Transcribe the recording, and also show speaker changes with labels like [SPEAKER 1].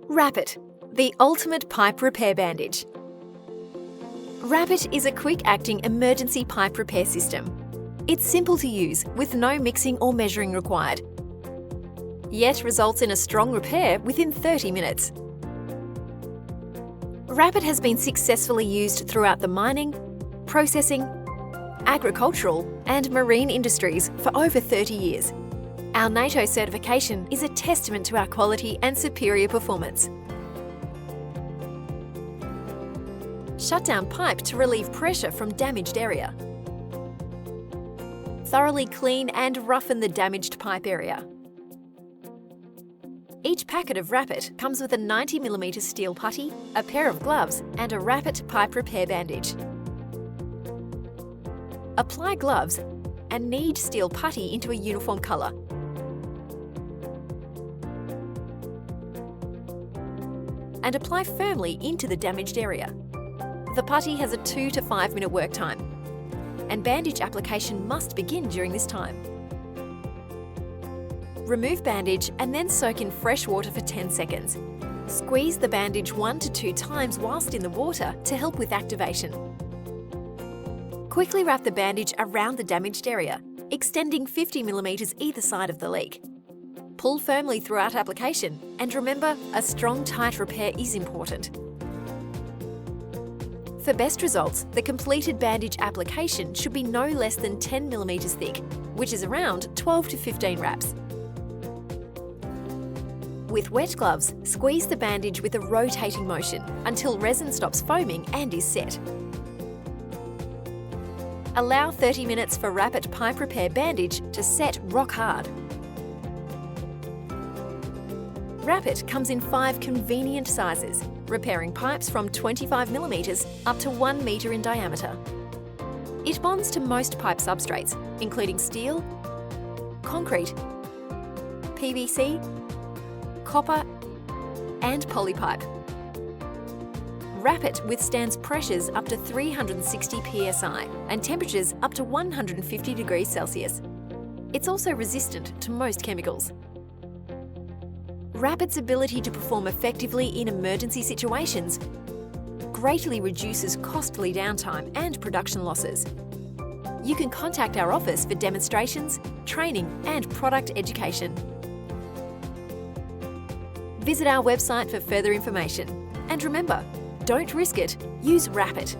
[SPEAKER 1] Rapp-it, the ultimate pipe repair bandage. Rapp-it is a quick-acting emergency pipe repair system. It's simple to use, with no mixing or measuring required, yet results in a strong repair within 30 minutes. Rapp-it has been successfully used throughout the mining, processing, agricultural and marine industries for over 30 years. Our NATO certification is a testament to our quality and superior performance. Shut down pipe to relieve pressure from damaged area. Thoroughly clean and roughen the damaged pipe area. Each packet of Rapp-it comes with a 90mm steel putty, a pair of gloves and a Rapp-it pipe repair bandage. Apply gloves and knead steel putty into a uniform colour. And apply firmly into the damaged area. The putty has a 2 to 5 minute work time, and bandage application must begin during this time. Remove bandage and then soak in fresh water for 10 seconds. Squeeze the bandage 1 to 2 times whilst in the water to help with activation. Quickly wrap the bandage around the damaged area, extending 50mm either side of the leak. Pull firmly throughout application, and remember, a strong, tight repair is important. For best results, the completed bandage application should be no less than 10mm thick, which is around 12 to 15 wraps. With wet gloves, squeeze the bandage with a rotating motion until resin stops foaming and is set. Allow 30 minutes for Rapp-it pipe repair bandage to set rock hard. Rapp-it comes in 5 convenient sizes, repairing pipes from 25mm up to 1 metre in diameter. It bonds to most pipe substrates, including steel, concrete, PVC, copper and polypipe. Rapp-it withstands pressures up to 360 psi and temperatures up to 150 degrees Celsius. It's also resistant to most chemicals. Rapp-it's ability to perform effectively in emergency situations greatly reduces costly downtime and production losses. You can contact our office for demonstrations, training and product education. Visit our website for further information. And remember, don't risk it, use Rapp-it.